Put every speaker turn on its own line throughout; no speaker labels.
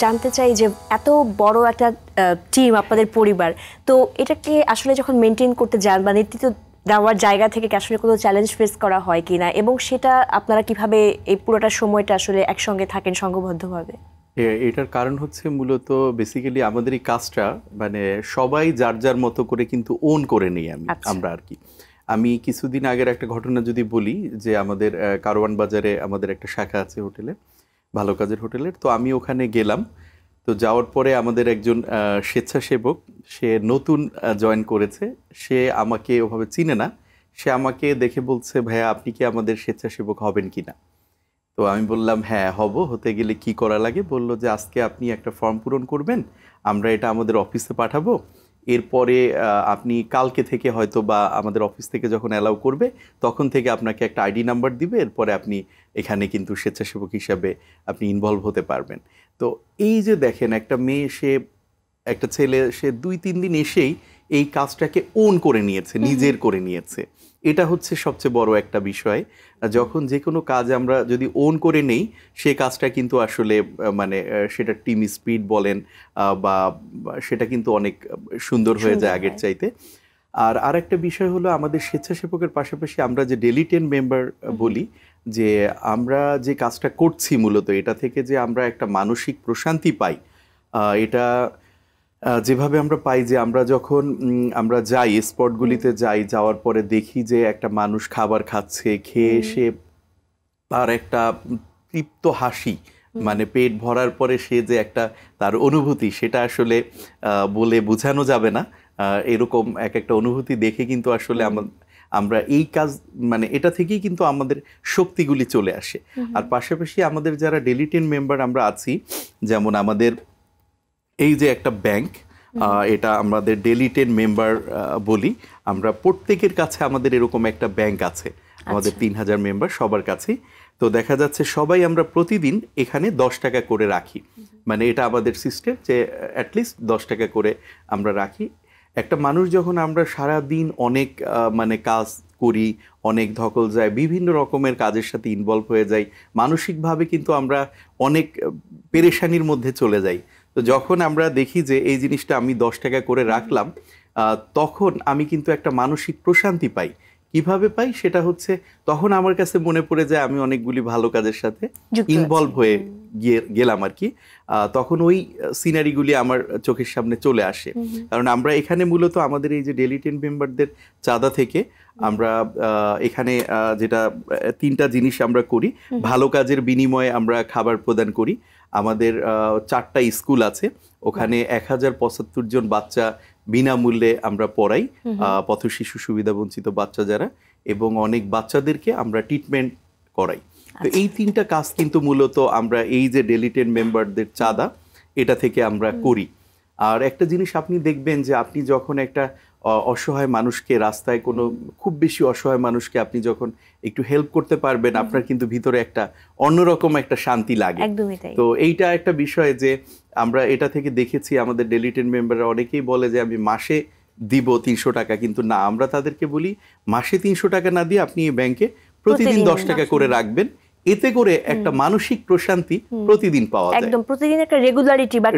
জানতে চাই যে এত বড় একটা টিম আপনাদের পরিবার, তো এটাকে আসলে যখন মেনটেন করতে যান বা নেতৃত্ব দেওয়ার জায়গা থেকে কি আসলে কোনো চ্যালেঞ্জ ফেস করা হয় কিনা, এবং সেটা আপনারা কিভাবে এই পুরোটা সময়টা আসলে একসঙ্গে থাকেন সংঘবদ্ধভাবে?
এটার কারণ হচ্ছে মূলত বেসিক্যালি আমাদের এই কাজটা মানে সবাই যার যার মতো করে কিন্তু ওন করে নিই আমরা আর কি। আমি কিছুদিন আগের একটা ঘটনা যদি বলি, যে আমাদের কারওয়ান বাজারে আমাদের একটা শাখা আছে হোটেলে, ভালো কাজের হোটেলের। তো আমি ওখানে গেলাম। তো যাওয়ার পরে আমাদের একজন স্বেচ্ছাসেবক, সে নতুন জয়েন করেছে, সে আমাকে ওভাবে চিনে না। সে আমাকে দেখে বলছে, ভাইয়া আপনি কি আমাদের স্বেচ্ছাসেবক হবেন কিনা? তো আমি বললাম হ্যাঁ হব। হতে গেলে কি করা লাগে? বলল যে আজকে আপনি একটা ফর্ম পূরণ করবেন, আমরা এটা আমাদের অফিসে পাঠাবো। এরপরে আপনি কালকে থেকে হয়তো বা আমাদের অফিস থেকে যখন অ্যালাউ করবে তখন থেকে আপনাকে একটা আইডি নাম্বার দিবে, এরপরে আপনি এখানে কিন্তু স্বেচ্ছাসেবক হিসাবে আপনি ইনভলভ হতে পারবেন। তো এই যে দেখেন, একটা মেয়ে, সে একটা ছেলে, সে 2-3 দিন এসেই এই কাজটাকে ওন করে নিয়েছে, নিজের করে নিয়েছে। এটা হচ্ছে সবচেয়ে বড় একটা বিষয়। যখন যে কোনো কাজ আমরা যদি ওন করে নেই, সে কাজটা কিন্তু আসলে মানে সেটা টিম স্পিড বলেন বা সেটা কিন্তু অনেক সুন্দর হয়ে যায় আগের চাইতে। আর আরেকটা বিষয় হলো, আমাদের স্বেচ্ছাসেবকের পাশাপাশি আমরা যে ডেলি 10 মেম্বার বলি, যে আমরা যে কাজটা করছি মূলত এটা থেকে যে আমরা একটা মানসিক প্রশান্তি পাই, এটা যেভাবে আমরা পাই যে আমরা যখন আমরা যাই স্পটগুলিতে যাই, যাওয়ার পরে দেখি যে একটা মানুষ খাবার খাচ্ছে, খেয়ে এসে তার একটা তৃপ্ত হাসি, মানে পেট ভরার পরে সে যে একটা তার অনুভূতি, সেটা আসলে বলে বোঝানো যাবে না। এরকম একটা অনুভূতি দেখে কিন্তু আসলে আমরা এই কাজ মানে এটা থেকেই কিন্তু আমাদের শক্তিগুলি চলে আসে। আর পাশাপাশি আমাদের যারা ডেলি 10 মেম্বার আমরা আছি, যেমন আমাদের এই যে একটা ব্যাংক, এটা আমাদের ডেলি 10 মেম্বার বলি আমরা, প্রত্যেকের কাছে আমাদের এরকম একটা ব্যাংক আছে, আমাদের 3000 মেম্বার সবার কাছেই। তো দেখা যাচ্ছে সবাই আমরা প্রতিদিন এখানে 10 টাকা করে রাখি, মানে এটা আমাদের সিস্টেম যে অ্যাটলিস্ট 10 টাকা করে আমরা রাখি। একটা মানুষ যখন আমরা সারা দিন অনেক মানে কাজ করি, অনেক ধকল যায়, বিভিন্ন রকমের কাজের সাথে ইনভলভ হয়ে যাই, মানসিকভাবে কিন্তু আমরা অনেক পেরেশানির মধ্যে চলে যাই। তো যখন আমরা দেখি যে এই জিনিসটা আমি 10 টাকা করে রাখলাম, তখন আমি কিন্তু একটা মানসিক প্রশান্তি পাই। কিভাবে পাই? সেটা হচ্ছে তখন আমার কাছে মনে পড়ে যায় আমি অনেকগুলি ভালো কাজের সাথে ইনভলভ হয়ে গেলাম আর কি। তখন ওই সিনারিগুলি আমার চোখের সামনে চলে আসে। কারণ আমরা এখানে মূলত আমাদের এই যে ডেলি 10 মেম্বারদের চাঁদা থেকে আমরা এখানে যেটা 3টা জিনিস আমরা করি। ভালো কাজের বিনিময়ে আমরা খাবার প্রদান করি। আমাদের 4টা স্কুল আছে, ওখানে 1075 জন বাচ্চা বিনামূল্যে আমরা পড়াই, পথ শিশু সুবিধা বঞ্চিত বাচ্চা যারা, এবং অনেক বাচ্চাদেরকে আমরা ট্রিটমেন্ট করাই। তো এই 3টা কাজ কিন্তু মূলত আমরা এই যে ডেলি 10 মেম্বারদের চাঁদা, এটা থেকে আমরা করি। আর একটা জিনিস আপনি দেখবেন যে আপনি যখন একটা অসহায় মানুষকে, রাস্তায় কোনো খুব বেশি অসহায় মানুষকে আপনি যখন একটু হেল্প করতে পারবেন, আপনার কিন্তু ভিতরে একটা অন্যরকম একটা শান্তি লাগে। তো এইটা একটা বিষয় যে আমরা এটা থেকে দেখেছি, আমাদের ডেলি 10 মেম্বাররা অনেকেই বলে যে আমি মাসে দিব 300 টাকা, কিন্তু না, আমরা তাদেরকে বলি মাসে 300 টাকা না দিয়ে আপনি এই ব্যাংকে প্রতিদিন 10 টাকা করে রাখবেন, এতে করে একটা মানসিক প্রশান্তি প্রতিদিন পাওয়া যায়।
একদম প্রতিদিন একটা রেগুলারিটি বা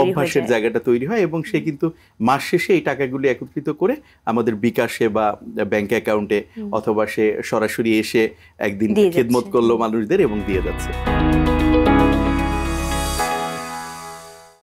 অভ্যাসের
জায়গাটা তৈরি হয়, এবং সে কিন্তু মাস শেষে এই টাকাগুলি একত্রিত করে আমাদের বিকাশে বা ব্যাংক অ্যাকাউন্টে, অথবা সে সরাসরি এসে একদিন খেদমত করলো মানুষদের এবং দিয়ে যাচ্ছে।